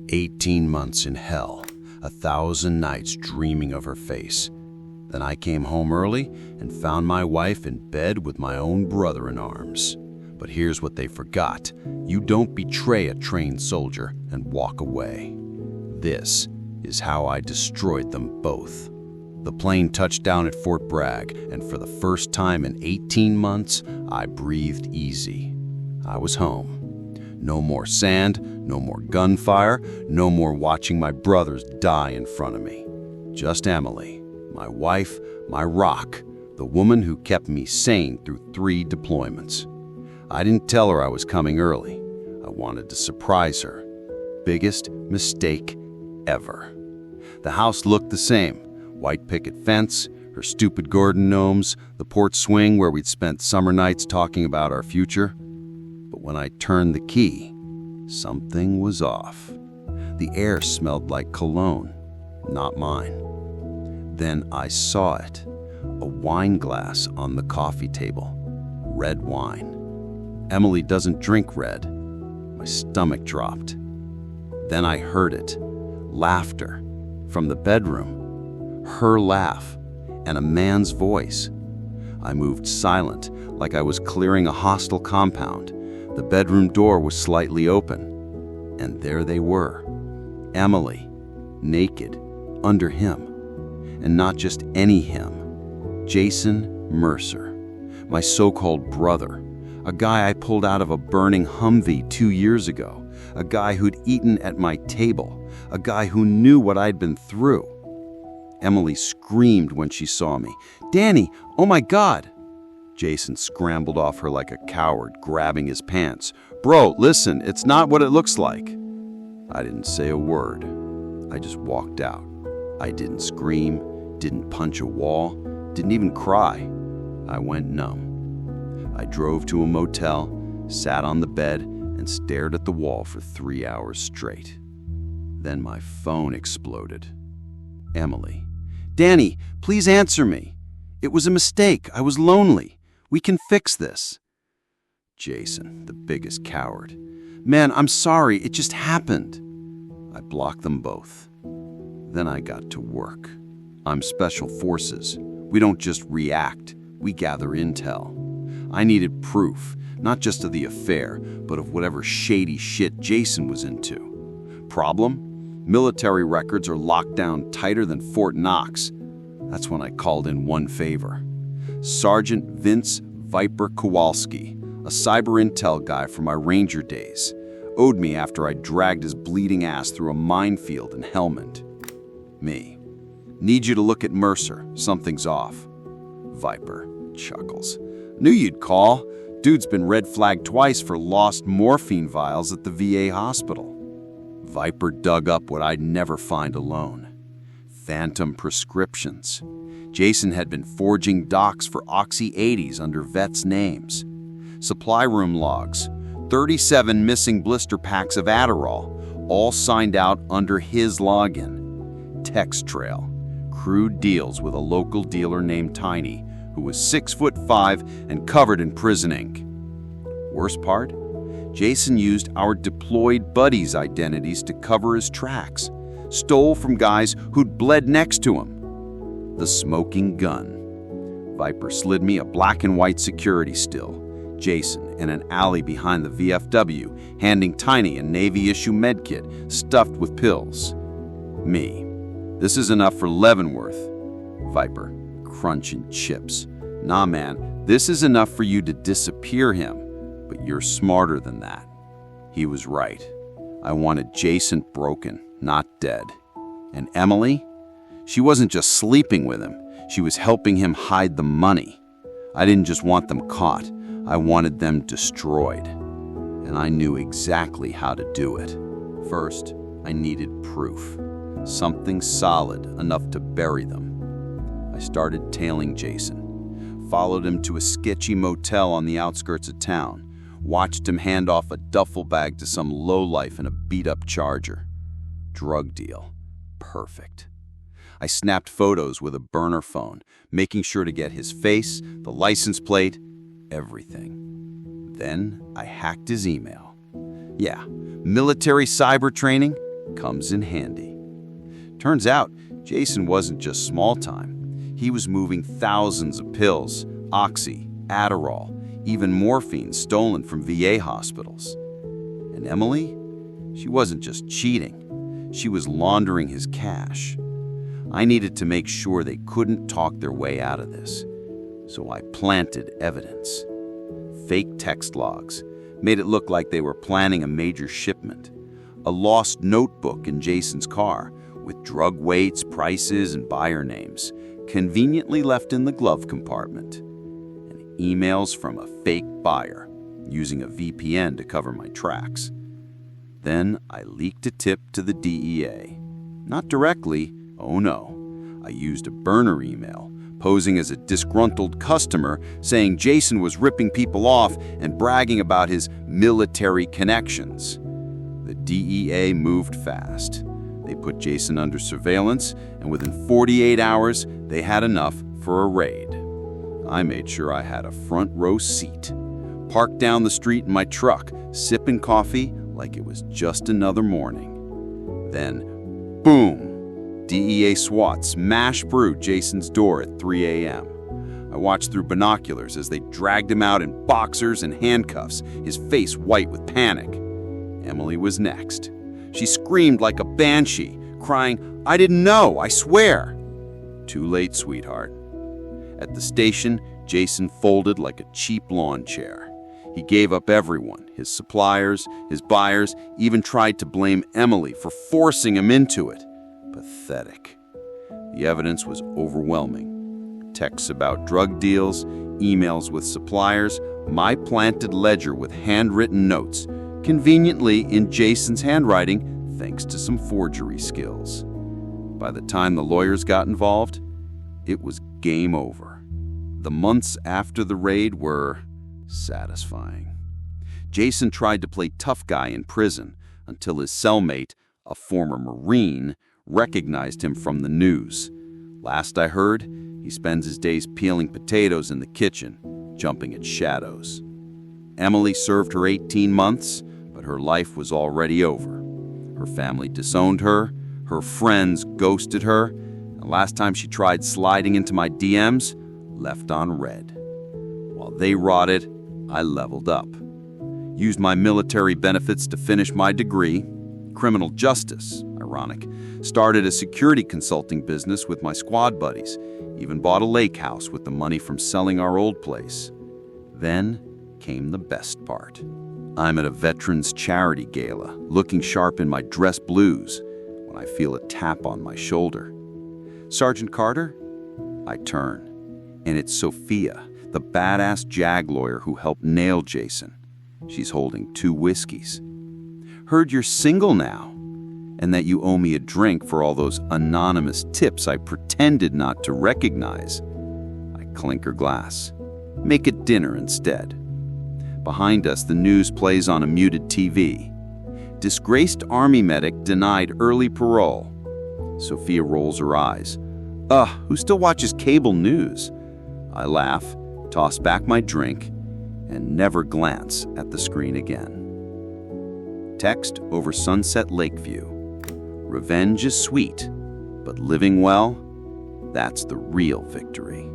18 months in hell, 1,000 nights dreaming of her face. Then I came home early and found my wife in bed with my own brother in arms. But here's what they forgot. You don't betray a trained soldier and walk away. This is how I destroyed them both. The plane touched down at Fort Bragg, and for the first time in 18 months, I breathed easy. I was home. No more sand, no more gunfire, no more watching my brothers die in front of me. Just Emily, my wife, my rock, the woman who kept me sane through 3 deployments. I didn't tell her I was coming early. I wanted to surprise her. Biggest mistake ever. The house looked the same. White picket fence, her stupid Gordon gnomes, the porch swing where we'd spent summer nights talking about our future. But when I turned the key, something was off. The air smelled like cologne, not mine. Then I saw it, a wine glass on the coffee table, red wine. Emily doesn't drink red. My stomach dropped. Then I heard it, laughter, from the bedroom. Her laugh, and a man's voice. I moved silent, like I was clearing a hostile compound. The bedroom door was slightly open, and there they were. Emily, naked, under him. And not just any him. Jason Mercer, my so-called brother. A guy I pulled out of a burning Humvee 2 years ago. A guy who'd eaten at my table. A guy who knew what I'd been through. Emily screamed when she saw me. "Danny, oh my God!" Jason scrambled off her like a coward, grabbing his pants. "Bro, listen, it's not what it looks like." I didn't say a word. I just walked out. I didn't scream, didn't punch a wall, didn't even cry. I went numb. I drove to a motel, sat on the bed, and stared at the wall for 3 hours straight. Then my phone exploded. Emily. "Danny, please answer me. It was a mistake. I was lonely. We can fix this." Jason, the biggest coward. "Man, I'm sorry. It just happened." I blocked them both. Then I got to work. I'm Special Forces. We don't just react. We gather intel. I needed proof, not just of the affair, but of whatever shady shit Jason was into. Problem? Military records are locked down tighter than Fort Knox. That's when I called in one favor. Sergeant Vince Viper Kowalski, a cyber intel guy from my Ranger days, owed me after I dragged his bleeding ass through a minefield in Helmand. Me. "Need you to look at Mercer. Something's off." Viper chuckles. "Knew you'd call. Dude's been red flagged twice for lost morphine vials at the VA hospital." Viper dug up what I'd never find alone. Phantom prescriptions. Jason had been forging docs for Oxy 80s under vets' names. Supply room logs. 37 missing blister packs of Adderall, all signed out under his login. Text trail. Crude deals with a local dealer named Tiny, who was 6'5" and covered in prison ink. Worst part? Jason used our deployed buddies' identities to cover his tracks. Stole from guys who'd bled next to him. The smoking gun. Viper slid me a black and white security still. Jason in an alley behind the VFW, handing Tiny a Navy-issue medkit stuffed with pills. Me. "This is enough for Leavenworth." Viper, crunching chips. "Nah, man, this is enough for you to disappear him. But you're smarter than that." He was right. I wanted Jason broken, not dead. And Emily? She wasn't just sleeping with him. She was helping him hide the money. I didn't just want them caught. I wanted them destroyed. And I knew exactly how to do it. First, I needed proof. Something solid enough to bury them. I started tailing Jason. Followed him to a sketchy motel on the outskirts of town. Watched him hand off a duffel bag to some lowlife in a beat-up Charger. Drug deal. Perfect. I snapped photos with a burner phone, making sure to get his face, the license plate, everything. Then I hacked his email. Yeah, military cyber training? comes in handy. Turns out, Jason wasn't just small time. He was moving thousands of pills, Oxy, Adderall, even morphine stolen from VA hospitals. And Emily? She wasn't just cheating. She was laundering his cash. I needed to make sure they couldn't talk their way out of this. So I planted evidence. Fake text logs made it look like they were planning a major shipment. A lost notebook in Jason's car with drug weights, prices, and buyer names, conveniently left in the glove compartment. And emails from a fake buyer, using a VPN to cover my tracks. Then I leaked a tip to the DEA. Not directly, oh no. I used a burner email, posing as a disgruntled customer, saying Jason was ripping people off and bragging about his military connections. The DEA moved fast. They put Jason under surveillance, and within 48 hours, they had enough for a raid. I made sure I had a front row seat. Parked down the street in my truck, sipping coffee like it was just another morning. Then, boom! DEA SWAT smashed through Jason's door at 3 a.m. I watched through binoculars as they dragged him out in boxers and handcuffs, his face white with panic. Emily was next. She screamed like a banshee, crying, "I didn't know, I swear!" Too late, sweetheart. At the station, Jason folded like a cheap lawn chair. He gave up everyone, his suppliers, his buyers, even tried to blame Emily for forcing him into it. Pathetic. The evidence was overwhelming. Texts about drug deals, emails with suppliers, my planted ledger with handwritten notes, conveniently in Jason's handwriting, thanks to some forgery skills. By the time the lawyers got involved, it was game over. The months after the raid were satisfying. Jason tried to play tough guy in prison until his cellmate, a former Marine, recognized him from the news. Last I heard, he spends his days peeling potatoes in the kitchen, jumping at shadows. Emily served her 18 months, but her life was already over. Her family disowned her, her friends ghosted her, and last time she tried sliding into my DMs, left on red. While they rotted, I leveled up. Used my military benefits to finish my degree, criminal justice, ironic. Started a security consulting business with my squad buddies, even bought a lake house with the money from selling our old place. Then came the best part. I'm at a veterans charity gala, looking sharp in my dress blues, when I feel a tap on my shoulder. "Sergeant Carter?" I turn, and it's Sophia, the badass JAG lawyer who helped nail Jason. She's holding 2 whiskeys. "Heard you're single now, and that you owe me a drink for all those anonymous tips I pretended not to recognize." I clink her glass. "Make it dinner instead." Behind us, the news plays on a muted TV. Disgraced Army medic denied early parole. Sophia rolls her eyes. Who still watches cable news? I laugh, toss back my drink, and never glance at the screen again. Text over Sunset Lakeview. Revenge is sweet, but living well, that's the real victory.